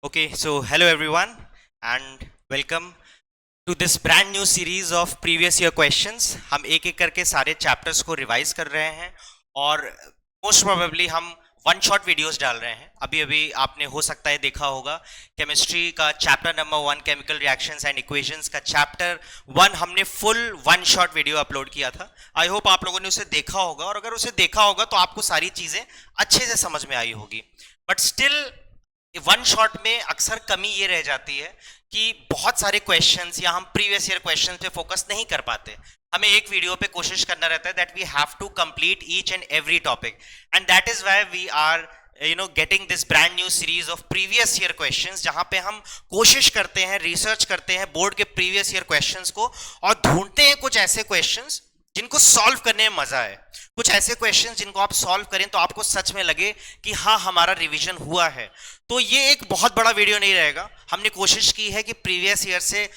Okay, so hello everyone and welcome to this brand new series of previous year questions. हम एक एक करके सारे चैप्टर्स को रिवाइज कर रहे हैं और मोस्ट प्रोबेबली हम वन शॉट वीडियोस डाल रहे हैं। अभी अभी आपने हो सकता है देखा होगा केमिस्ट्री का chapter number 1 chemical reactions and equations का चैप्टर 1 हमने full one shot video upload किया था। आई होप आप लोगों ने उसे देखा होगा और अगर उसे देखा होगा तो आपको सारी चीजें अच्छे से समझ में आई होगी। बट स्टिल वन शॉट में अक्सर कमी ये रह जाती है कि बहुत सारे क्वेश्चंस या हम प्रीवियस ईयर क्वेश्चंस पे फोकस नहीं कर पाते। हमें एक वीडियो पे कोशिश करना रहता है that we have to complete each and every topic and that is why we are getting this brand new series of previous year questions, जहां पे हम कोशिश करते हैं, रिसर्च करते हैं बोर्ड के प्रीवियस ईयर क्वेश्चंस को और ढूंढते हैं कुछ ऐसे क्वेश्चंस जिनको सॉल्व करने में मजा है, कुछ ऐसे क्वेश्चंस जिनको आप सॉल्व करें तो आपको सच में लगे कि हाँ हमारा रिवीजन हुआ है। तो ये एक बहुत बड़ा वीडियो नहीं रहेगा। हमने कोशिश की है कि प्रीवियस ईयर से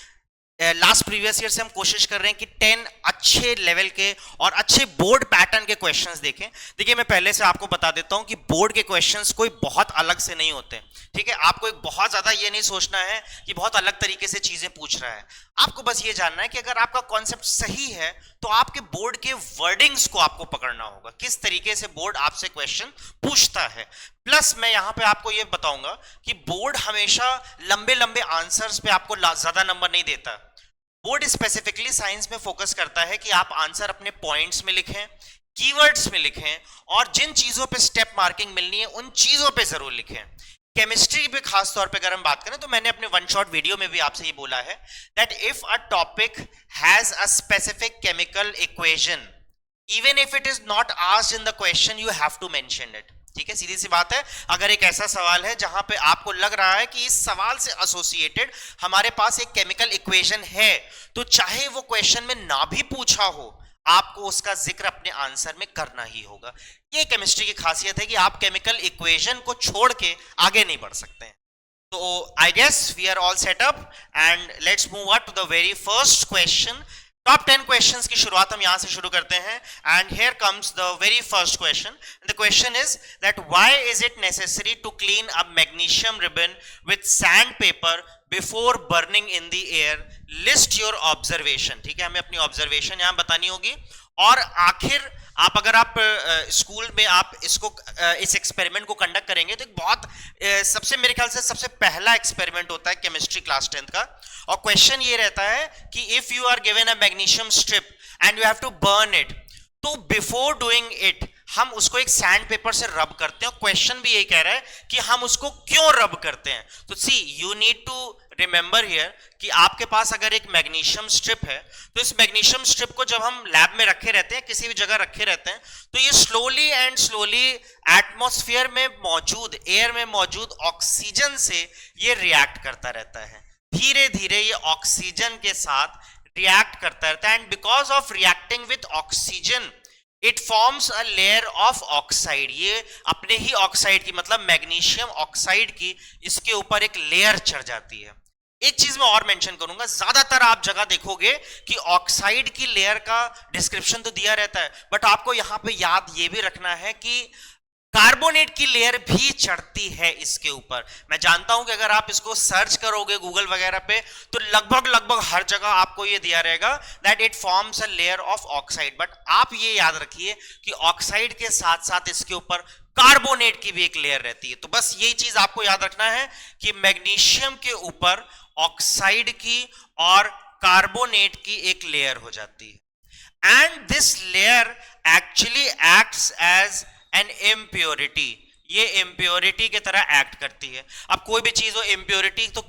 लास्ट प्रीवियस ईयर से हम कोशिश कर रहे हैं कि 10 अच्छे लेवल के और अच्छे बोर्ड पैटर्न के क्वेश्चंस देखें। देखिए मैं पहले से आपको बता देता हूं कि बोर्ड के क्वेश्चंस कोई बहुत अलग से नहीं होते, ठीक है। आपको एक बहुत ज्यादा ये नहीं सोचना है कि बहुत अलग तरीके से चीजें पूछ रहा है। आपको बस ये जानना है कि अगर आपका कॉन्सेप्ट सही है तो आपके बोर्ड के वर्डिंग्स को आपको पकड़ना होगा, किस तरीके से बोर्ड आपसे क्वेश्चन पूछता है। प्लस मैं यहां पे आपको ये बताऊंगा कि बोर्ड हमेशा लंबे लंबे आंसर्स पे आपको ज्यादा नंबर नहीं देता। बोर्ड स्पेसिफिकली साइंस में फोकस करता है कि आप आंसर अपने पॉइंट्स में लिखें, कीवर्ड्स में लिखें और जिन चीजों पे स्टेप मार्किंग मिलनी है उन चीजों पे जरूर लिखें। केमिस्ट्री पे खास तौर पे अगर हम बात करें तो मैंने अपने वन शॉट वीडियो में भी आपसे ये बोला है that if a topic has a specific chemical equation, even if it is not asked in the question, you have to mention it. ठीक है, सीधी सी बात है। अगर एक ऐसा सवाल है जहां पे आपको लग रहा है कि इस सवाल से एसोसिएटेड हमारे पास एक केमिकल इक्वेशन है, तो चाहे वो क्वेश्चन में ना भी पूछा हो, आपको उसका जिक्र अपने आंसर में करना ही होगा। ये केमिस्ट्री की खासियत है कि आप केमिकल इक्वेशन को छोड़ के आगे नहीं बढ़ सकते हैं। तो I guess we are all set up and let's move on to the very first question. Top 10 questions की शुरुआत हम यहां से शुरू करते हैं and here comes the very first question. The question is that why is it necessary to clean a magnesium ribbon with sandpaper before burning in the air, list your observation. ठीक है, हमें अपनी observation यहां बतानी होगी और आखिर आप अगर आप स्कूल में आप इसको इस एक्सपेरिमेंट को कंडक्ट करेंगे तो एक बहुत सबसे मेरे ख्याल से सबसे पहला एक्सपेरिमेंट होता है केमिस्ट्री क्लास 10th का। और क्वेश्चन ये रहता है कि if you are given a magnesium strip and you have to burn it, तो बिफोर डूइंग इट हम उसको एक सैंड पेपर से रब करते हैं। क्वेश्चन भी यही कह रहा है कि हम उसको क्यों रब करते हैं। तो see you need to remember here कि आपके पास अगर एक मैग्नीशियम स्ट्रिप है तो इस मैग्नीशियम स्ट्रिप को जब हम लैब में रखे रहते हैं, किसी भी जगह रखे रहते हैं, तो ये स्लोली एंड स्लोली एटमॉस्फेयर में मौजूद, एयर में मौजूद ऑक्सीजन से ये रिएक्ट करता रहता है। धीरे धीरे ये ऑक्सीजन के साथ रिएक्ट करता रहता है and because of reacting with oxygen it forms a layer of oxide. ये अपने ही ऑक्साइड की, मतलब मैग्नीशियम ऑक्साइड की, इसके ऊपर एक लेयर चढ़ जाती है। एक चीज मैं और मेंशन करूंगा, ज्यादातर आप जगह देखोगे कि ऑक्साइड की लेयर का डिस्क्रिप्शन तो दिया रहता है, बट आपको यहां पे याद ये भी रखना है कि कार्बोनेट की लेयर भी चढ़ती है इसके ऊपर। मैं जानता हूं कि अगर आप इसको सर्च करोगे गूगल वगैरह पे तो लगभग हर जगह आपको ये दिया रहेगा that it forms a layer of oxide, but आप ये याद रखिए कि ऑक्साइड के साथ साथ इसके ऊपर कार्बोनेट की भी एक लेयर रहती है। तो बस यही चीज आपको याद रखना है कि मैग्नीशियम के ऊपर ऑक्साइड की और कार्बोनेट की एक लेयर हो जाती है and this layer actually acts as an impurity. ये इम्प्योरिटी की तरह एक्ट करती है। अब कोई भी चीज हो, इम्प्योरिटी तो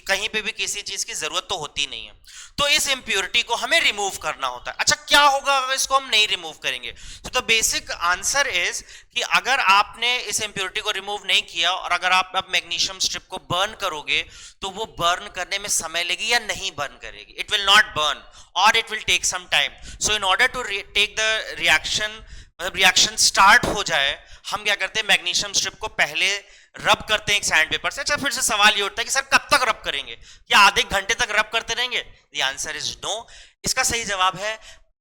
कहीं पे भी किसी चीज की जरूरत तो होती नहीं है, तो इस इम्प्योरिटी को हमें रिमूव करना होता है। अच्छा, क्या होगा अगर इसको हम नहीं रिमूव करेंगे? तो द बेसिक आंसर इज कि अगर आपने इस इम्प्योरिटी को रिमूव नहीं किया और अगर आप अब मैग्नीशियम स्ट्रिप को बर्न करोगे तो वो बर्न करने में समय लगेगी या नहीं बर्न करेगी। इट विल नॉट बर्न और it will take some time. So in order to take the reaction, reaction start हो जाए, हम क्या करते हैं, मैग्नीशियम स्ट्रिप को पहले रब करते हैं एक सैंड पेपर से। अच्छा, फिर से सवाल ये उठता है कि सर कब तक रब करेंगे, क्या आधे घंटे तक रब करते रहेंगे? The answer is no. इसका सही जवाब है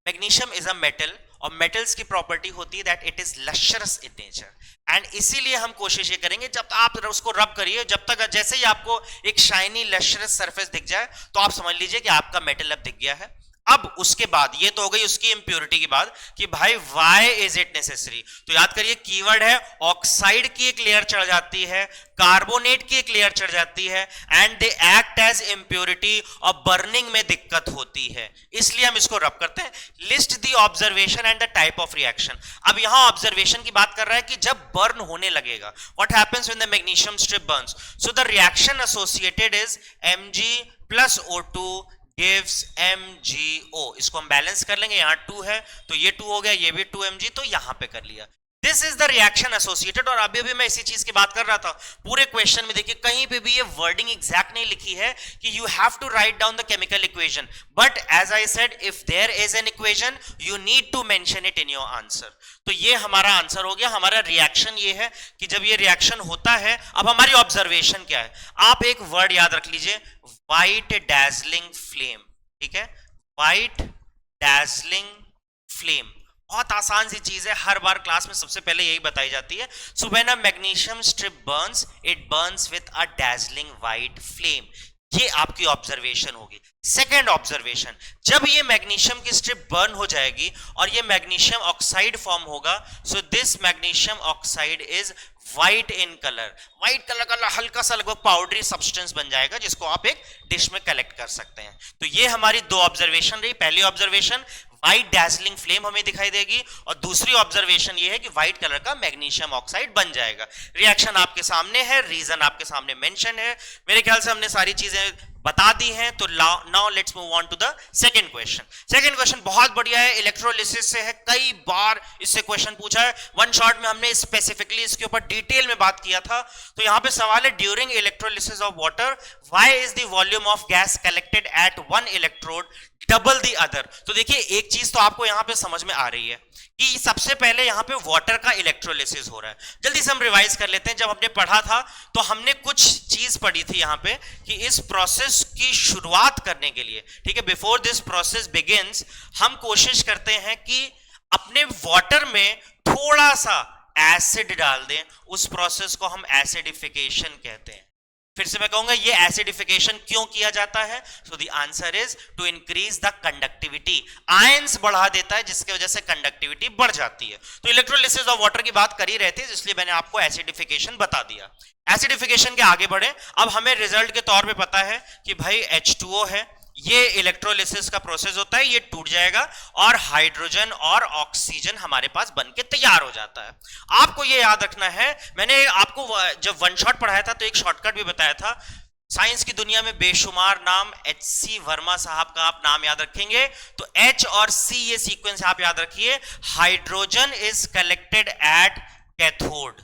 मैग्नीशियम इज अ मेटल और मेटल्स की प्रॉपर्टी होती है that it is lustrous in nature. And इसीलिए हम कोशिश ये करेंगे जब आप उसको रब करिए, जब तक जैसे ही आपको एक शाइनी लश्चरस सरफेस दिख जाए तो आप समझ लीजिए कि आपका मेटल अब दिख गया है। अब उसके बाद ये तो हो गई उसकी इंप्योरिटी की बात कि भाई व्हाई इज इट नेसेसरी। तो याद करिए कीवर्ड है ऑक्साइड की एक लेयर चढ़ जाती है, कार्बोनेट की एक लेयर चढ़ जाती है, and they act as impurity और बर्निंग में दिक्कत होती है, इसलिए हम इसको रब करते हैं। List the observation and the type of reaction. अब यहां ऑब्जर्वेशन की बात कर रहा है कि जब बर्न होने लगेगा, what happens when the magnesium strip Burns, so the reaction associated is Mg plus O2 gives MgO। इसको हम बैलेंस कर लेंगे, यहां 2 है तो ये 2 हो गया, ये भी 2 Mg, तो यहां पे कर लिया। This is the reaction associated. और अभी अभी मैं इसी चीज की बात कर रहा था, पूरे क्वेश्चन में देखिए कहीं पे भी ये वर्डिंग एग्जैक्ट नहीं लिखी है कि you have to write down the chemical equation, but as I said if there is an equation you need to mention it in your answer. तो ये हमारा आंसर हो गया। हमारा रिएक्शन ये है कि जब ये रिएक्शन होता है, अब हमारी ऑब्जर्वेशन क्या है, आप एक वर्ड याद रख लीजिए, व्हाइट डैजलिंग फ्लेम। ठीक है, व्हाइट डैजलिंग फ्लेम, बहुत आसान सी चीज है, हर बार क्लास में सबसे पहले यही बताई जाती है। So when a magnesium strip Burns it Burns with a dazzling white flame. ये आपकी ऑब्जर्वेशन होगी। सेकेंड ऑब्जर्वेशन, जब ये मैग्नीशियम की स्ट्रिप बर्न हो जाएगी और ये मैग्नीशियम ऑक्साइड फॉर्म होगा, so this magnesium oxide is white in colour. White colour का हल्का सा लगभग पाउडरी सब्सटेंस बन जाएगा जिसको आप एक डिश में कलेक्ट कर सकते हैं। तो ये हमारी दो ऑब्जर्वेशन रही। पहली ऑब्जर्वेशन व्हाइट डैजलिंग फ्लेम हमें दिखाई देगी, और दूसरी ऑब्जर्वेशन ये है कि व्हाइट कलर का मैग्नीशियम ऑक्साइड बन जाएगा। रिएक्शन आपके सामने है, रीजन आपके सामने मेंशन है। मेरे ख्याल से हमने सारी चीजें बता दी हैं। तो now let's move on to the second question. Second question बहुत बढ़िया है, इलेक्ट्रोलिसिस से है, कई बार इससे क्वेश्चन पूछा है। वन शॉट में हमने स्पेसिफिकली इसके ऊपर डिटेल में बात किया था। तो यहां पे सवाल है, during electrolysis of water why is the volume of gas collected at one electrode double the other. तो देखिए एक चीज तो आपको यहां पे समझ में आ रही है कि सबसे पहले यहां पे वाटर का इलेक्ट्रोलिसिस हो रहा है। जल्दी से हम रिवाइज कर लेते हैं। जब हमने पढ़ा था तो हमने कुछ चीज पढ़ी थी यहां पे कि इस प्रोसेस की शुरुआत करने के लिए, ठीक है, बिफोर दिस प्रोसेस बिगिंस, हम कोशिश करते हैं कि अपने वाटर में थोड़ा सा एसिड डाल दें। उस प्रोसेस को हम एसिडिफिकेशन कहते हैं। फिर से मैं कहूंगा ये एसिडिफिकेशन क्यों किया जाता है? So the answer is to increase the conductivity. Ions बढ़ा देता है जिसकी वजह से कंडक्टिविटी बढ़ जाती है। तो इलेक्ट्रोलिसिस ऑफ वाटर की बात कर ही रहे थे, इसलिए मैंने आपको एसिडिफिकेशन बता दिया। एसिडिफिकेशन के आगे बढ़े, अब हमें रिजल्ट के तौर पे पता है कि भाई H2O है, ये इलेक्ट्रोलिसिस का प्रोसेस होता है, ये टूट जाएगा और हाइड्रोजन और ऑक्सीजन हमारे पास बनके तैयार हो जाता है। आपको ये याद रखना है, मैंने आपको जब वन शॉट पढ़ाया था तो एक शॉर्टकट भी बताया था। साइंस की दुनिया में बेशुमार नाम, HC वर्मा साहब का आप नाम याद रखेंगे तो H और C ये सीक्वेंस आप याद रखिए। Hydrogen is collected at cathode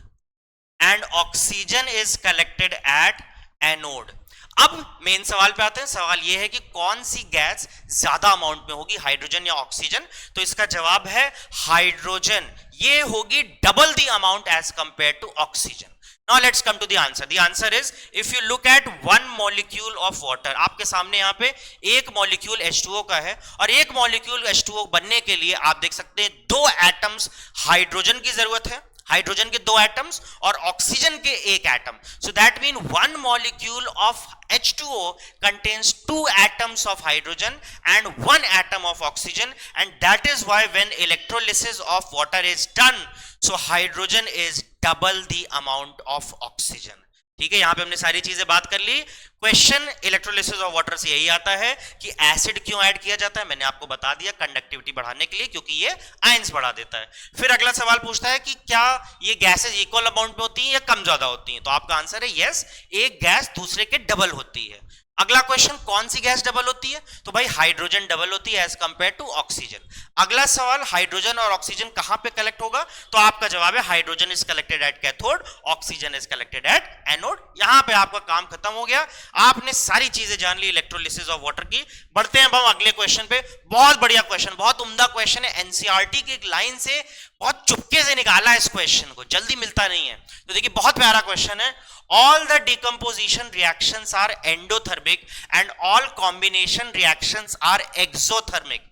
and oxygen is collected at anode. अब मेन सवाल पे आते हैं। सवाल यह है कि कौन सी गैस ज्यादा अमाउंट में होगी, हाइड्रोजन या ऑक्सीजन? तो इसका जवाब है हाइड्रोजन। ये होगी double the amount as compare to oxygen. Now let's come to the answer. The answer is if you look at one molecule of water, आपके सामने यहाँ पे एक मॉलिक्यूल H2O का है और एक मॉलिक्यूल H2O बनने के लिए आप देख सकते हैं दो एटम्स हाइड्रोजन की जरूरत है, हाइड्रोजन के दो एटम्स और ऑक्सीजन के एक atom. So that mean one molecule of H2O contains two atoms of hydrogen and one atom of oxygen, and that is why when electrolysis of water is done, so hydrogen is double the amount of oxygen. ठीक है, यहां पे हमने सारी चीजें बात कर ली। Question electrolysis of water से यही आता है कि एसिड क्यों ऐड किया जाता है, मैंने आपको बता दिया, कंडक्टिविटी बढ़ाने के लिए, क्योंकि ये आयंस बढ़ा देता है। फिर अगला सवाल पूछता है कि क्या ये गैसेस इक्वल अमाउंट में होती हैं या कम ज्यादा होती हैं? तो आपका आंसर है यस, एक गैस दूसरे के डबल होती है। अगला क्वेश्चन, कौन सी गैस डबल होती है? तो भाई हाइड्रोजन डबल होती है एज कंपेयर टू ऑक्सीजन। अगला सवाल, हाइड्रोजन और ऑक्सीजन कहां पे कलेक्ट होगा? तो आपका जवाब है hydrogen is collected at cathode, oxygen is collected at anode. यहां पे आपका काम खत्म हो गया, आपने सारी चीजें जान ली इलेक्ट्रोलिसिस ऑफ वाटर की। बढ़ते हैं हम अगले क्वेश्चन पे। बहुत बढ़िया क्वेश्चन, बहुत उम्दा क्वेश्चन है, एनसीईआरटी की एक लाइन से बहुत चुपके से निकाला है इस क्वेश्चन को, जल्दी मिलता नहीं है। तो देखिए बहुत प्यारा क्वेश्चन है। All the decomposition reactions are endothermic and all combination reactions are exothermic.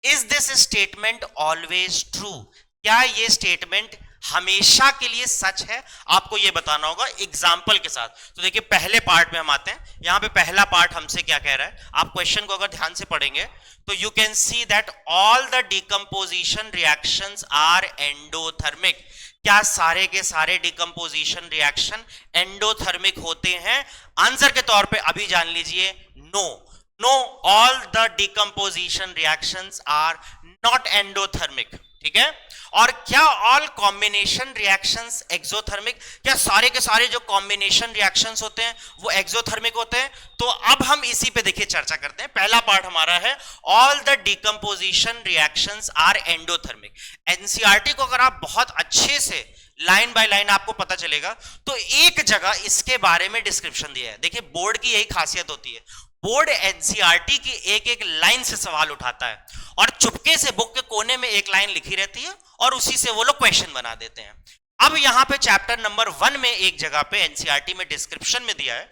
Is this statement always true? क्या ये स्टेटमेंट हमेशा के लिए सच है? आपको ये बताना होगा एग्जाम्पल के साथ। तो देखिए पहले पार्ट में हम आते हैं। यहां पे पहला पार्ट हमसे क्या कह रहा है, आप क्वेश्चन को अगर ध्यान से पढ़ेंगे तो you can see that all the decomposition reactions are endothermic. क्या सारे के सारे डिकम्पोजिशन रिएक्शन एंडोथर्मिक होते हैं? आंसर के तौर पे अभी जान लीजिए no. No, all the decomposition reactions are not endothermic. ठीक है। और क्या ऑल कॉम्बिनेशन रिएक्शंस एक्सोथर्मिक? क्या सारे के सारे जो कॉम्बिनेशन रिएक्शंस होते हैं वो एक्सोथर्मिक होते हैं? तो अब हम इसी पे देखिए चर्चा करते हैं। पहला पार्ट हमारा है all the decomposition reactions are endothermic. NCERT को अगर आप बहुत अच्छे से लाइन बाय लाइन आपको पता चलेगा तो एक जगह इसके बारे में डिस्क्रिप्शन दिया है। देखिए बोर्ड की यही खासियत होती है, बोर्ड एनसीईआरटी की एक एक लाइन से सवाल उठाता है और चुपके से बुक के कोने में एक लाइन लिखी रहती है और उसी से वो लोग क्वेश्चन बना देते हैं। अब यहां पे चैप्टर नंबर 1 में एक जगह पे एनसीईआरटी में डिस्क्रिप्शन में दिया है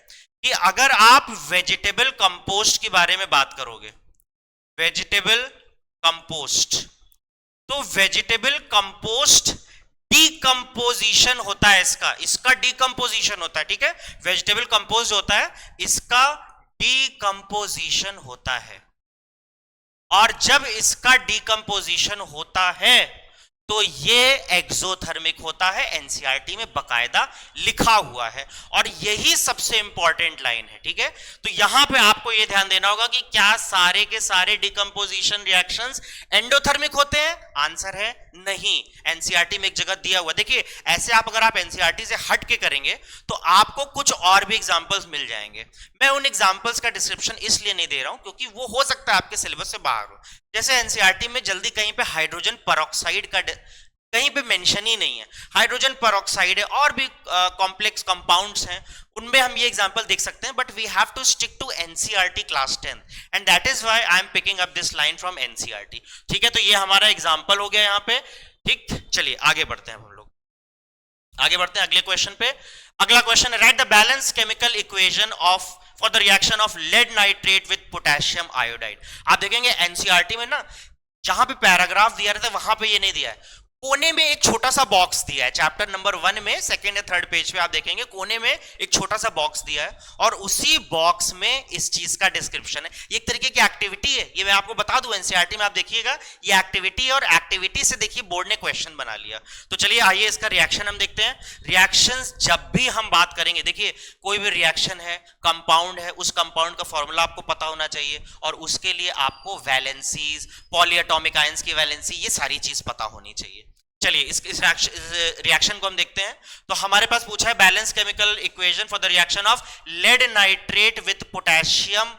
कि अगर आप वेजिटेबल कंपोस्ट के बारे में बात करोगे, वेजिटेबल कंपोस्ट, तो वेजिटेबल कंपोस्ट डीकंपोजिशन होता है, इसका डीकंपोजिशन होता है। ठीक है, वेजिटेबल कंपोस्ट होता है, इसका डीकंपोजिशन होता है। और जब इसका डीकंपोजिशन होता है तो ये एक्सोथर्मिक होता है, एनसीईआरटी में बकायदा लिखा हुआ है और यही सबसे इंपॉर्टेंट लाइन है। ठीक है, तो यहां पे आपको ये ध्यान देना होगा कि क्या सारे के सारे डिकंपोजिशन रिएक्शंस एंडोथर्मिक होते हैं? आंसर है नहीं, एनसीईआरटी में एक जगह दिया हुआ। देखिए ऐसे अगर आप एनसीईआरटी से हट के करेंगे तो आपको कुछ और भी एग्जांपल्स मिल जाएंगे। मैं उन एग्जांपल्स का डिस्क्रिप्शन इसलिए नहीं दे रहा हूं क्योंकि वो हो सकता है आपके सिलेबस से बाहर हो। जैसे एनसीईआरटी में जल्दी कहीं पे हाइड्रोजन परऑक्साइड का कहीं पे मेंशन ही नहीं है, हाइड्रोजन परऑक्साइड है और भी कॉम्प्लेक्स कंपाउंड्स हैं, उनमें हम ये एग्जांपल देख सकते हैं। But we have to stick to NCERT class 10 and that is why I am picking up this line from NCERT. ठीक है, तो ये हमारा एग्जांपल हो गया यहाँ पे। ठीक, चलिए आगे बढ़ते हैं हम लोग, आगे बढ़ते हैं अगले क्वेश्चन पे। अगला क्वेश्चन है write the balance chemical equation of for the reaction of lead nitrate with potassium iodide. आप देखेंगे एनसीईआरटी में ना जहां पे पैराग्राफ दिया रहता है वहां पे ये नहीं दिया है, कोने में एक छोटा सा बॉक्स दिया है। चैप्टर नंबर 1 में सेकंड या थर्ड पेज पे आप देखेंगे कोने में एक छोटा सा बॉक्स दिया है और उसी बॉक्स में इस चीज का डिस्क्रिप्शन है। ये एक तरीके की एक्टिविटी है, ये मैं आपको बता दूं एनसीईआरटी में आप देखिएगा ये एक्टिविटी है और एक्टिविटी से देखिए बोर्ड ने क्वेश्चन बना लिया। तो चलिए आइए इसका रिएक्शन हम देखते हैं। रिएक्शंस जब भी हम बात करेंगे, देखिए कोई भी रिएक्शन है, कंपाउंड है, उस कंपाउंड का फॉर्मूला आपको पता होना चाहिए और उसके लिए आपको वैलेंसीज, पॉलीएटॉमिक आयंस की वैलेंसी, ये सारी चीज पता होनी चाहिए। चलिए इस रिएक्शन को हम देखते हैं। तो हमारे पास पूछा है balance chemical equation for the reaction of lead nitrate with potassium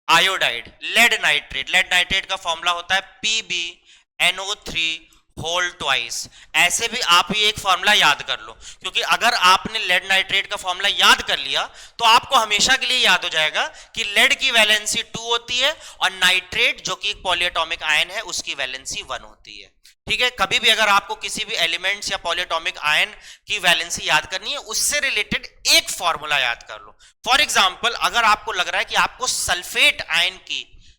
iodide. Lead nitrate का फॉर्मूला होता है PbNO3 होल ट्वाइस। ऐसे भी आप ये एक फॉर्मूला याद कर लो, क्योंकि अगर आपने लेड नाइट्रेट का फॉर्मूला याद कर लिया तो आपको हमेशा के लिए याद हो जाएगा कि लेड की वैलेंसी 2 होती है और नाइट्रेट जो कि एक पॉलीएटॉमिक आयन है उसकी वैलेंसी 1 होती है। ठीक है, कभी भी अगर आपको किसी भी एलिमेंट्स या पॉलीएटॉमिक आयन की वैलेंसी याद करनी है उससे रिलेटेड एक फॉर्मूला याद कर लो। फॉर एग्जांपल अगर आपको लग रहा है कि आपको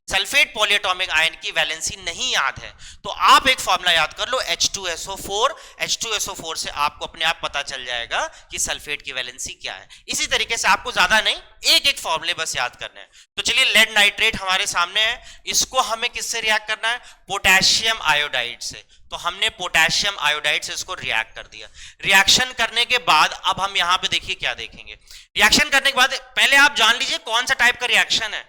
सल्फेट पॉलीएटॉमिक आयन की वैलेंसी नहीं याद है तो आप एक फॉर्मूला याद कर लो H2SO4। H2SO4 से आपको अपने आप पता चल जाएगा कि सल्फेट की वैलेंसी क्या है। इसी तरीके से आपको ज्यादा नहीं, एक एक फॉर्मूले बस याद करने हैं। तो चलिए लेड नाइट्रेट हमारे सामने है, इसको हमें किससे रिएक्ट करना है? पोटेशियम आयोडाइड से। तो हमने पोटेशियम आयोडाइड से इसको रिएक्ट कर दिया। रिएक्शन करने के बाद अब हम यहां पे देखिए क्या देखेंगे। रिएक्शन करने के बाद पहले आप जान लीजिए कौन सा टाइप का रिएक्शन है।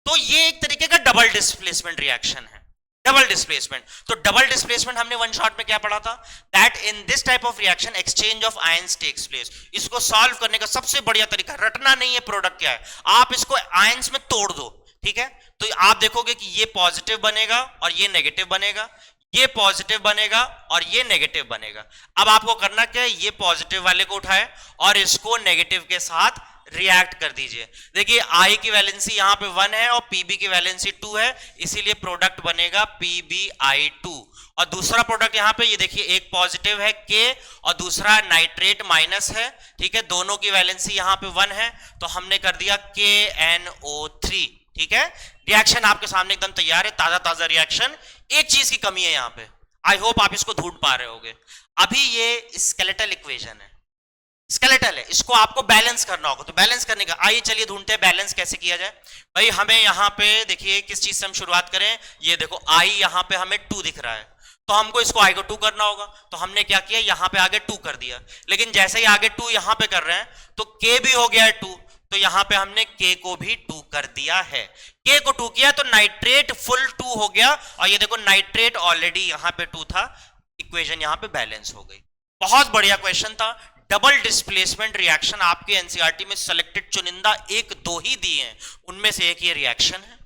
तो ये एक तरीके का डबल डिस्प्लेसमेंट रिएक्शन है, डबल डिस्प्लेसमेंट। तो डबल डिस्प्लेसमेंट हमने वन शॉट में क्या पढ़ा था? That in this type of reaction exchange of ions takes place. इसको सॉल्व करने का सबसे बढ़िया तरीका, रटना नहीं है प्रोडक्ट क्या है, आप इसको आयंस में तोड़ दो। ठीक है, तो आप देखोगे कि ये पॉजिटिव बनेगा और ये नेगेटिव बनेगा, ये पॉजिटिव बनेगा और ये नेगेटिव बनेगा। अब आपको करना क्या है, ये पॉजिटिव वाले को उठाए और इसको नेगेटिव के साथ रिएक्ट कर दीजिए। देखिए I की वैलेंसी यहां पे 1 है और Pb की वैलेंसी 2 है, इसीलिए प्रोडक्ट बनेगा PbI2 और दूसरा प्रोडक्ट यहाँ पे ये देखिए, एक पॉजिटिव है K और दूसरा नाइट्रेट माइनस है, ठीक है, दोनों की वैलेंसी यहाँ पे 1 है, तो हमने कर दिया KNO3, ठीक है। रिएक्शन आपके सामने एकदम तैयार है, ताजा ताजा रिएक्शन। एक चीज की कमी है यहाँ पे, आई होप आप इसको ढूंढ पा रहे होगे। अभी ये स्केलेटल इक्वेशन है, स्केलेटल है, इसको आपको बैलेंस करना होगा। तो बैलेंस करने का आइए चलिए ढूंढते हैं बैलेंस कैसे किया जाए। भाई हमें यहाँ पे देखिए किस चीज से हम शुरुआत करें, ये देखो I यहाँ पे हमें 2 दिख रहा है, तो हमको इसको I को 2 करना होगा। तो हमने क्या किया, यहाँ पे आगे 2 कर दिया, लेकिन जैसे ही आगे 2 यहाँ पे कर रहे हैं तो K भी हो गया है 2, तो यहाँ पे हमने K को भी 2 कर दिया है। K को 2 किया तो नाइट्रेट फुल 2 हो गया, और ये देखो नाइट्रेट ऑलरेडी यहाँ पे 2 था, इक्वेशन यहाँ पे बैलेंस हो गई। बहुत बढ़िया क्वेश्चन था। डबल डिस्प्लेसमेंट रिएक्शन आपके एनसीईआरटी में सेलेक्टेड चुनिंदा 1-2 ही दिए हैं, उनमें से एक ये रिएक्शन है।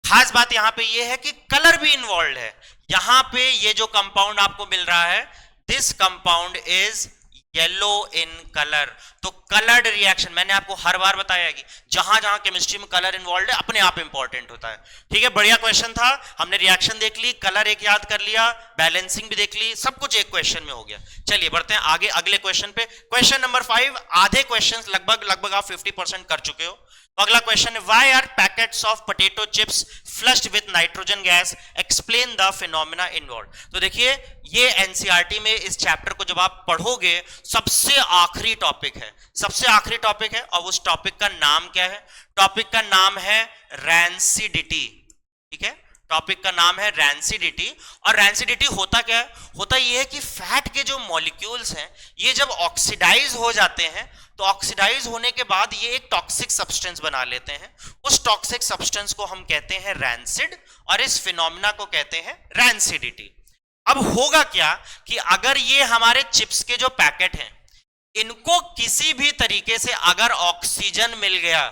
खास बात यहां पे ये है कि कलर भी इन्वॉल्व है। यहां पे ये जो कंपाउंड आपको मिल रहा है, this compound is yellow in colour. तो कलर्ड रिएक्शन, मैंने आपको हर बार बताया कि जहां जहां केमिस्ट्री में कलर इन्वॉल्व है अपने आप इंपॉर्टेंट होता है, ठीक है। बढ़िया क्वेश्चन था, हमने रिएक्शन देख ली, कलर एक याद कर लिया, बैलेंसिंग भी देख ली, सब कुछ एक क्वेश्चन में हो गया। चलिए बढ़ते हैं आगे अगले क्वेश्चन पे। क्वेश्चन नंबर 5, आधे क्वेश्चन लगभग आप 50% कर चुके हो। तो अगला क्वेश्चन है, why are packets of potato chips flushed with nitrogen gas, explain the phenomena involve. तो देखिए ये एनसीईआरटी में इस चैप्टर को जब आप पढ़ोगे सबसे आखिरी टॉपिक है, सबसे आखिरी टॉपिक है, और उस टॉपिक का नाम क्या है? टॉपिक का नाम है रैंसिडिटी, ठीक है। टॉपिक का नाम है रैंसिडिटी। और रैंसिडिटी होता क्या है? होता यह है कि फैट के जो मॉलिक्यूल्स हैं ये जब ऑक्सीडाइज हो जाते हैं तो ऑक्सीडाइज होने के बाद ये एक टॉक्सिक सब्सटेंस बना लेते हैं। उस टॉक्सिक सब्सटेंस को हम कहते हैं रैंसिड, और इस फिनोमेना को कहते हैं रैंसिडिटी। अब होगा क्या कि अगर ये हमारे चिप्स के जो पैकेट हैं इनको किसी भी तरीके से अगर ऑक्सीजन मिल गया,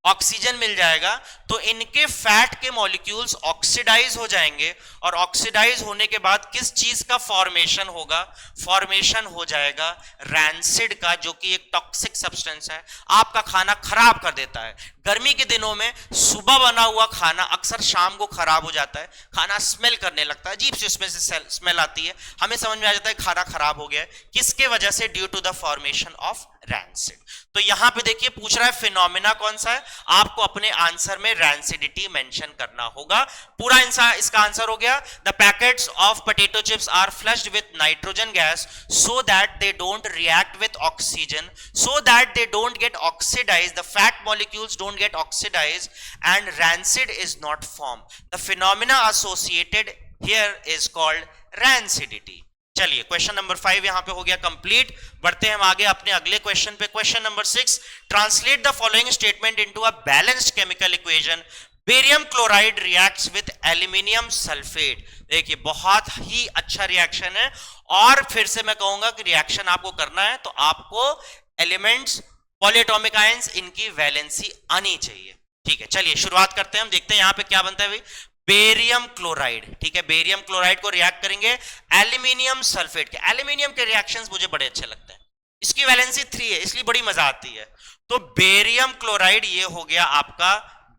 ऑक्सीजन मिल जाएगा, तो इनके फैट के मॉलिक्यूल्स ऑक्सीडाइज हो जाएंगे, और ऑक्सीडाइज होने के बाद किस चीज का फॉर्मेशन होगा? फॉर्मेशन हो जाएगा रैंसिड का, जो कि एक टॉक्सिक सब्सटेंस है, आपका खाना खराब कर देता है। गर्मी के दिनों में सुबह बना हुआ खाना अक्सर शाम को खराब हो जाता है, खाना स्मेल करने लगता है, अजीब सी उसमें से स्मेल आती है, हमें समझ में आ जाता है खाना खराब हो गया है, किसके वजह से? Due to the formation of rancid. तो यहां पे देखिए पूछ रहा है फिनोमेना कौन सा है, आपको अपने आंसर में रैंसिडिटी मेंशन करना होगा। पूरा इसका आंसर हो गया, the packets of potato chips are flushed with nitrogen gas so that they don't react with oxygen, so that they don't get oxidised, the fat molecules don't get oxidised and rancid is not form. The phenomena associated here is called rancidity. चलिए question number 5 यहां पे हो गया complete. बढ़ते हैं हम आगे अपने अगले क्वेश्चन पे। Question number 6, translate the following statement into a balanced chemical equation, barium chloride reacts with aluminium sulphate. देखिए बहुत ही अच्छा रिएक्शन है, और फिर से मैं कहूंगा कि रिएक्शन आपको करना है तो आपको एलिमेंट्स, पॉलीएटॉमिक आयंस, इनकी वैलेंसी आनी चाहिए, ठीक है। चलिए शुरुआत करते हैं, हम देखते हैं यहां पे क्या बनता है भाई। बेरियम क्लोराइड, ठीक है, बेरियम क्लोराइड को रिएक्ट करेंगे एल्यूमिनियम सल्फेट के। एल्यूमिनियम के रिएक्शंस मुझे बड़े अच्छे लगते हैं, इसकी वैलेंसी 3 है इसलिए बड़ी मजा आती है। तो बेरियम क्लोराइड ये हो गया आपका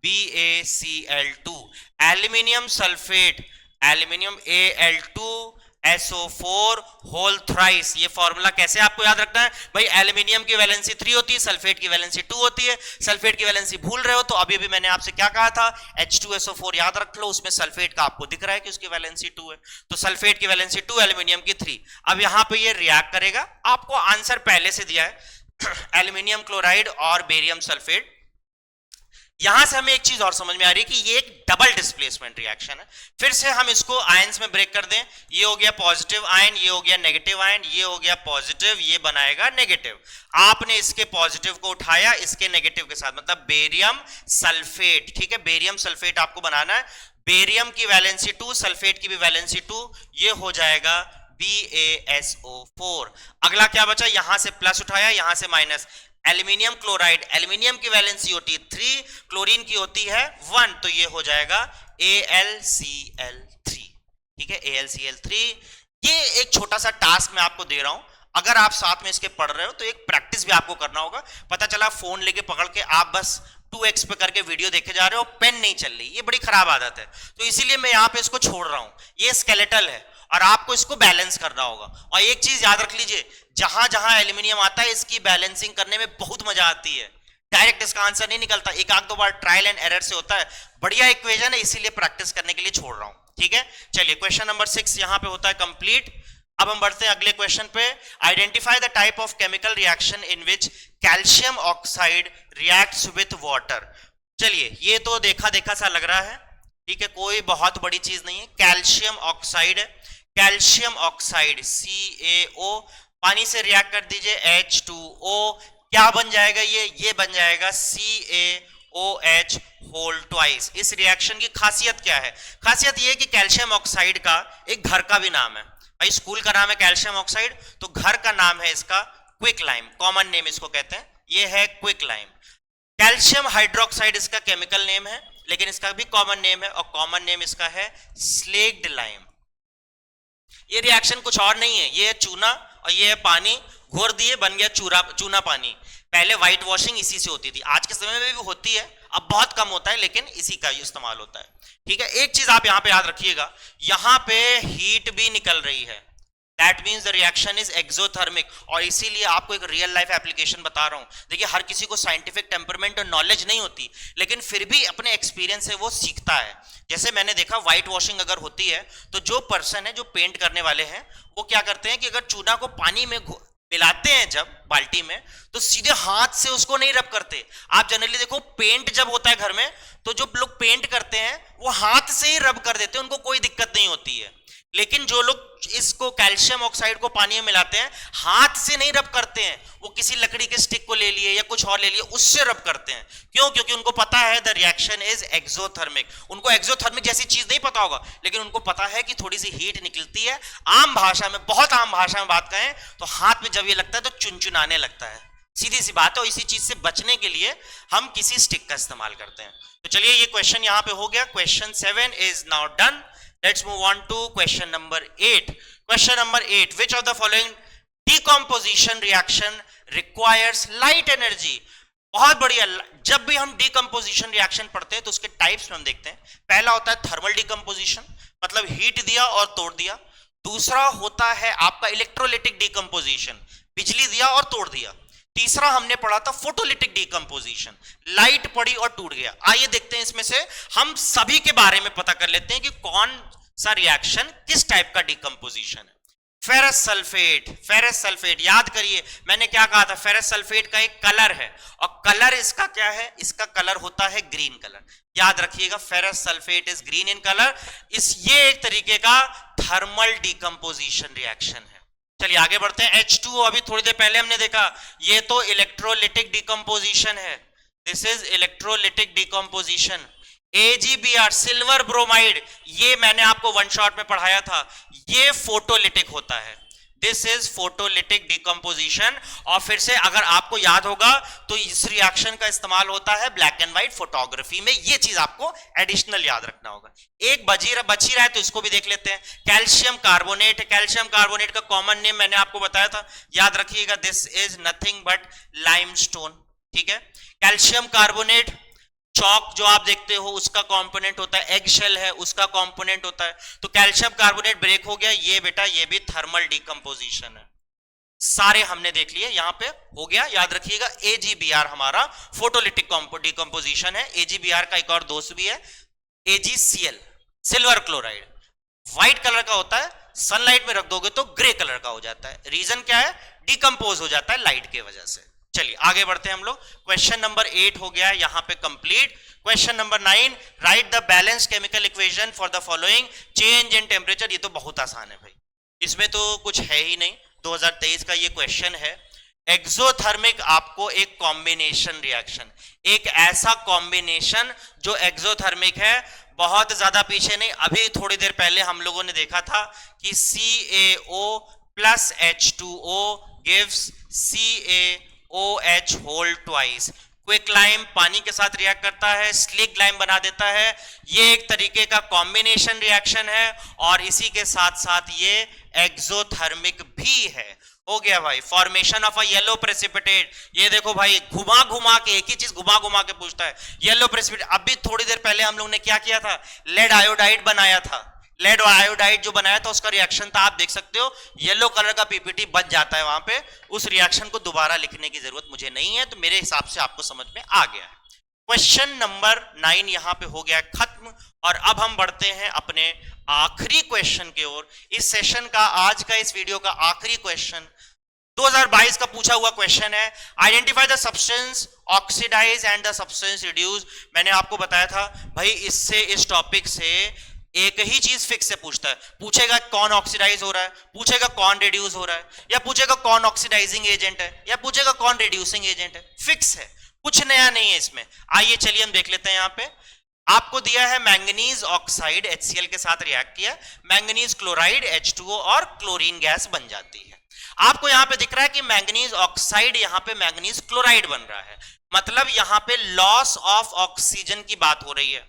BaCl2, aluminium sulphate aluminium Al2SO4 whole thrice. ये फॉर्मूला कैसे आपको याद रखना है भाई? एल्यूमिनियम की वैलेंसी 3 होती है, सल्फेट की वैलेंसी 2 होती है। सल्फेट की वैलेंसी भूल रहे हो तो अभी भी मैंने आपसे क्या कहा था, H2SO4 याद रख लो, उसमें सल्फेट का आपको दिख रहा है कि उसकी वैलेंसी 2 है, तो सल्फेट की वैलेंसी 2, एल्यूमिनियम की 3। अब यहां पे ये रिएक्ट करेगा, आपको आंसर पहले से दिया है एल्यूमिनियम क्लोराइड और बेरियम सल्फेट। यहां से हमें एक चीज और समझ में आ रही है कि ये एक डबल डिस्प्लेसमेंट रिएक्शन है। फिर से हम इसको आयंस में ब्रेक कर दें, ये हो गया पॉजिटिव आयन, ये हो गया नेगेटिव आयन, ये हो गया पॉजिटिव, ये बनाएगा नेगेटिव। आपने इसके पॉजिटिव को उठाया इसके नेगेटिव के साथ, मतलब बेरियम सल्फेट, ठीक है, बेरियम सल्फेट आपको बनाना है। बेरियम की वैलेंसी 2, सल्फेट की भी वैलेंसी 2, ये हो जाएगा BaSO4। अगला क्या बचा, यहां से प्लस उठाया, यहां से माइनस। एल्यूमिनियम क्लोराइड, एल्यूमिनियम की वैलेंसी होती है 3, क्लोरीन की होती है 1, तो ये हो जाएगा AlCl3, ठीक है, AlCl3। ये एक छोटा सा टास्क मैं आपको दे रहा हूं, अगर आप साथ में इसके पढ़ रहे हो तो एक प्रैक्टिस भी आपको करना होगा। पता चला फोन लेके पकड़ के आप बस 2x पे करके वीडियो देखे जा रहे हो, पेन नहीं चल रही, ये बड़ी खराब आदत है, तो इसीलिए मैं यहां पे इसको छोड़ रहा हूं। ये स्केलेटल है, और आपको इसको बैलेंस करना होगा। और एक चीज याद रख लीजिए, जहां जहां एल्यूमिनियम आता है इसकी बैलेंसिंग करने में बहुत मजा आती है, डायरेक्ट इसका आंसर नहीं निकलता, एक आध दो बार ट्रायल एंड एरर से होता है। बढ़िया इक्वेशन है, इसीलिए प्रैक्टिस करने के लिए छोड़ रहा हूं, ठीक है। चलिए क्वेश्चन नंबर 6 यहां पे होता है कंप्लीट। अब हम बढ़ते हैं अगले क्वेश्चन पे। Identify the type of chemical reaction in which calcium oxide reacts with water. चलिए ये तो देखा देखा सा लग रहा है, ठीक है, कोई बहुत बड़ी चीज नहीं है। कैल्शियम ऑक्साइड है, कैल्शियम ऑक्साइड CaO, पानी से रिएक्ट कर दीजिए H2O, क्या बन जाएगा ये बन जाएगा CaOH होल ट्वाइस। इस रिएक्शन की खासियत क्या है? खासियत ये है कि कैल्शियम ऑक्साइड का एक घर का भी नाम है भाई, स्कूल का नाम है कैल्शियम ऑक्साइड, तो घर का नाम है इसका क्विक लाइम, कॉमन नेम इसको कहते हैं, ये है क्विक लाइम। कैल्शियम हाइड्रोक्साइड इसका केमिकल नेम है, लेकिन इसका भी कॉमन नेम है, और कॉमन नेम इसका है स्लेग्ड लाइम। ये रिएक्शन कुछ और नहीं है, ये है चूना और ये है पानी, घोर दिए बन गया चूना पानी। पहले व्हाइट वॉशिंग इसी से होती थी, आज के समय में भी होती है, अब बहुत कम होता है, लेकिन इसी का इस्तेमाल होता है, ठीक है। एक चीज आप यहां पे याद रखिएगा, यहां पे हीट भी निकल रही है, that means the reaction is exothermic. और इसीलिए आपको एक रियल लाइफ एप्लीकेशन बता रहा हूं। देखिए हर किसी को साइंटिफिक टेम्परमेंट और नॉलेज नहीं होती, लेकिन फिर भी अपने एक्सपीरियंस से वो सीखता है। जैसे मैंने देखा व्हाइट वॉशिंग अगर होती है तो जो पर्सन है, जो पेंट करने वाले हैं, वो क्या करते हैं कि अगर चूना को पानी में मिलाते हैं जब बाल्टी में, तो सीधे हाथ से उसको नहीं रब करते। आप जनरली देखो पेंट जब होता है घर में, तो जो लोग पेंट करते हैं वो हाथ से ही रब कर देते हैं, उनको कोई दिक्कत नहीं होती है। लेकिन जो लोग इसको कैल्शियम ऑक्साइड को पानी में मिलाते हैं, हाथ से नहीं रब करते हैं, वो किसी लकड़ी के स्टिक को ले लिए या कुछ और ले लिए, उससे रब करते हैं। क्यों? क्योंकि उनको पता है द रिएक्शन इज एक्सोथर्मिक। उनको एक्सोथर्मिक जैसी चीज नहीं पता होगा, लेकिन उनको पता है कि थोड़ी सी हीट निकलती है। आम भाषा में, बहुत आम भाषा में बात करें तो हाथ में जब ये लगता है तो चुनचुनाने लगता है, सीधी सी बात है। और इसी चीज से बचने के लिए हम किसी स्टिक का इस्तेमाल करते हैं। तो चलिए ये क्वेश्चन यहां पे हो गया। Question 7 is now done. Let's move on to question number 8. Question number 8. Which of the following decomposition reaction requires light energy? बहुत बढ़िया। जब भी हम decomposition reaction पढ़ते हैं तो उसके टाइप्स में हम देखते हैं। पहला होता है थर्मल decomposition, मतलब हीट दिया और तोड़ दिया। दूसरा होता है आपका इलेक्ट्रोलिटिक decomposition, बिजली दिया और तोड़ दिया। तीसरा हमने पढ़ा था फोटोलिटिक डिकम्पोजिशन, लाइट पड़ी और टूट गया। आइए देखते हैं इसमें से हम सभी के बारे में पता कर लेते हैं कि कौन सा रिएक्शन किस टाइप का डिकम्पोजिशन है। फेरस सल्फेट, फेरस सल्फेट याद करिए मैंने क्या कहा था, फेरस सल्फेट का एक कलर है और कलर इसका क्या है, इसका कलर होता है ग्रीन कलर। याद रखिएगा ferrous sulphate is green in colour. ये एक तरीके का थर्मल डिकम्पोजिशन रिएक्शन है। चलिए आगे बढ़ते हैं। H2O अभी थोड़ी देर पहले हमने देखा, ये तो इलेक्ट्रोलिटिक डिकम्पोजिशन है, this is electrolytic decomposition. AgBr silver bromide, ये मैंने आपको वन शॉट में पढ़ाया था, ये फोटोलिटिक होता है, दिस इज फोटोलिटिक डिकम्पोजिशन। और फिर से अगर आपको याद होगा तो इस रिएक्शन का इस्तेमाल होता है ब्लैक एंड व्हाइट फोटोग्राफी में, ये चीज आपको एडिशनल याद रखना होगा। एक बच ही रहा है तो इसको भी देख लेते हैं। कैल्शियम कार्बोनेट, कैल्शियम कार्बोनेट का कॉमन नेम मैंने आपको बताया था, याद रखिएगा, this is nothing but limestone, ठीक है। कैल्शियम कार्बोनेट, चौक जो आप देखते हो उसका कंपोनेंट होता है, एग शेल है उसका कंपोनेंट होता है। तो कैल्शियम कार्बोनेट ब्रेक हो गया, ये बेटा ये भी थर्मल डिकम्पोजिशन है। सारे हमने देख लिए, यहां पे हो गया। याद रखिएगा AgBr हमारा फोटोलिटिक डिकम्पोजिशन है। AgBr का एक और दोस्त भी है AgCl, silver chloride, white colour का होता है, सनलाइट में रख दोगे तो ग्रे कलर का हो जाता है। रीजन क्या है, डिकम्पोज हो जाता है लाइट के वजह से। चलिए आगे बढ़ते हैं हम लोग। क्वेश्चन नंबर 8 हो गया है यहां पे complete. Question number 9, right the balance chemical equation for the following change in temperature. ये तो बहुत आसान है भाई, इसमें तो कुछ है ही नहीं, 2023 का ये क्वेश्चन है। एक्सोथर्मिक आपको एक कॉम्बिनेशन रिएक्शन, एक ऐसा कॉम्बिनेशन जो एक्सोथर्मिक है, बहुत ज्यादा पीछे नहीं, अभी थोड़ी देर पहले हम लोगों ने देखा था कि CaO plus H2O gives CaOH whole twice. Quick lime पानी के साथ रिएक्ट करता है, स्लिक लाइम बना देता है। ये एक तरीके का कॉम्बिनेशन रिएक्शन है और इसी के साथ साथ ये एक्सोथर्मिक भी है। हो गया भाई, formation of a yellow precipitate. ये देखो भाई, घुमा घुमा के एक ही चीज घुमा घुमा के पूछता है। येलो प्रेसिपिटेट, अभी थोड़ी देर पहले हम लोग ने क्या किया था, लेड आयोडाइड बनाया था, लेड आयोडाइड जो बनाया था उसका रिएक्शन था, आप देख सकते हो येलो कलर का पीपीटी बच जाता है वहां पे। उस रिएक्शन को दोबारा लिखने की जरूरत मुझे नहीं है, तो मेरे हिसाब से आपको समझ में आ गया है। क्वेश्चन नंबर 9 यहां पे हो गया खत्म, और अब हम बढ़ते हैं अपने आखिरी क्वेश्चन की ओर। इस सेशन का, आज का इस वीडियो का आखिरी क्वेश्चन 2022 का पूछा हुआ क्वेश्चन है, identify the substance oxidise and the substance reduce. मैंने आपको बताया था भाई इससे, इस टॉपिक से एक ही चीज फिक्स से पूछता है, पूछेगा कौन ऑक्सीडाइज हो रहा है, पूछेगा कौन रिड्यूस हो रहा है, या पूछेगा कौन ऑक्सीडाइजिंग एजेंट है, या पूछेगा कौन रिड्यूसिंग एजेंट है। फिक्स है, कुछ नया नहीं है इसमें। आइए चलिए हम देख लेते हैं। यहां पे आपको दिया है मैंगनीज ऑक्साइड HCl के साथ रिएक्ट किया, मैंगनीज क्लोराइड H2O और क्लोरीन गैस बन जाती है। आपको यहां पे दिख रहा है कि मैंगनीज ऑक्साइड, यहां पे मैंगनीज क्लोराइड बन रहा है, मतलब यहां पे लॉस ऑफ ऑक्सीजन की बात हो रही है।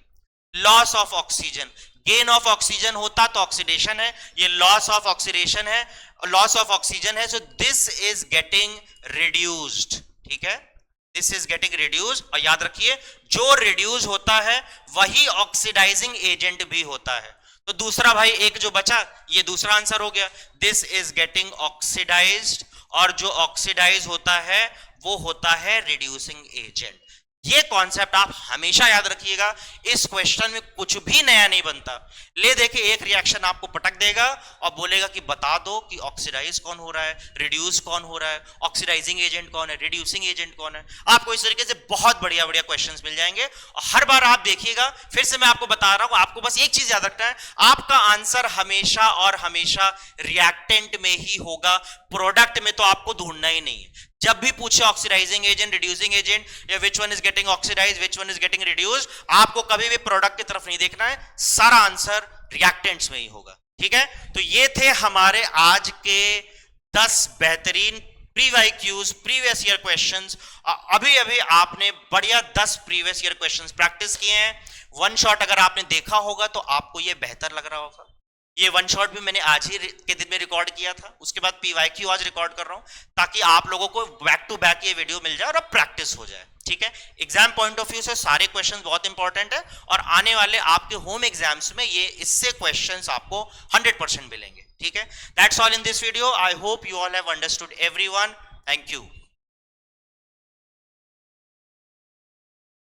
Loss of oxygen, gain of oxygen होता तो ऑक्सीडेशन है, ये लॉस ऑफ ऑक्सीडेशन है, लॉस ऑफ ऑक्सीजन है, so this is getting reduced. ठीक है, दिस इज गेटिंग रिड्यूस। और याद रखिए जो रिड्यूस होता है वही ऑक्सीडाइजिंग एजेंट भी होता है। तो दूसरा भाई एक जो बचा, ये दूसरा आंसर हो गया, दिस इज गेटिंग ऑक्सीडाइज्ड, और जो ऑक्सीडाइज होता है वो होता है रिड्यूसिंग एजेंट। ये कॉन्सेप्ट आप हमेशा याद रखिएगा, इस क्वेश्चन में कुछ भी नया नहीं बनता। ले देखिए एक रिएक्शन आपको पटक देगा और बोलेगा कि बता दो कि ऑक्सीडाइज कौन हो रहा है, रिड्यूस कौन हो रहा है, ऑक्सीडाइजिंग एजेंट कौन है, रिड्यूसिंग एजेंट कौन है। आपको इस तरीके से बहुत बढ़िया बढ़िया क्वेश्चंस मिल जाएंगे, और हर बार आप देखिएगा, फिर से मैं आपको बता रहा हूं, आपको बस एक चीज याद रखना है, आपका आंसर हमेशा और हमेशा रिएक्टेंट में ही होगा, प्रोडक्ट में तो आपको ढूंढना ही नहीं है। जब भी पूछे ऑक्सीडाइजिंग एजेंट, रिड्यूसिंग एजेंट, या which one is getting oxidize, which one is getting reduce, आपको कभी भी प्रोडक्ट की तरफ नहीं देखना है, सारा आंसर रिएक्टेंट्स में ही होगा। ठीक है, तो ये थे हमारे आज के 10 बेहतरीन प्रीवाईक्यूज, प्रीवियस ईयर क्वेश्चंस। अभी अभी आपने बढ़िया 10 प्रीवियस ईयर क्वेश्चंस प्रैक्टिस किए हैं। वन शॉट अगर आपने देखा होगा तो आपको ये बेहतर लग रहा होगा। ये वन शॉट भी मैंने आज ही के दिन में रिकॉर्ड किया था, उसके बाद पीवाईक्यू आज रिकॉर्ड कर रहा हूं, ताकि आप लोगों को बैक टू बैक ये वीडियो मिल जाए और अब प्रैक्टिस हो जाए। ठीक है, एग्जाम पॉइंट ऑफ व्यू से सारे क्वेश्चंस बहुत इंपॉर्टेंट है, और आने वाले आपके होम एग्जाम्स में ये इससे क्वेश्चंस आपको 100% मिलेंगे। ठीक है, that's all in this video. I hope you all have understood everyone. Thank you.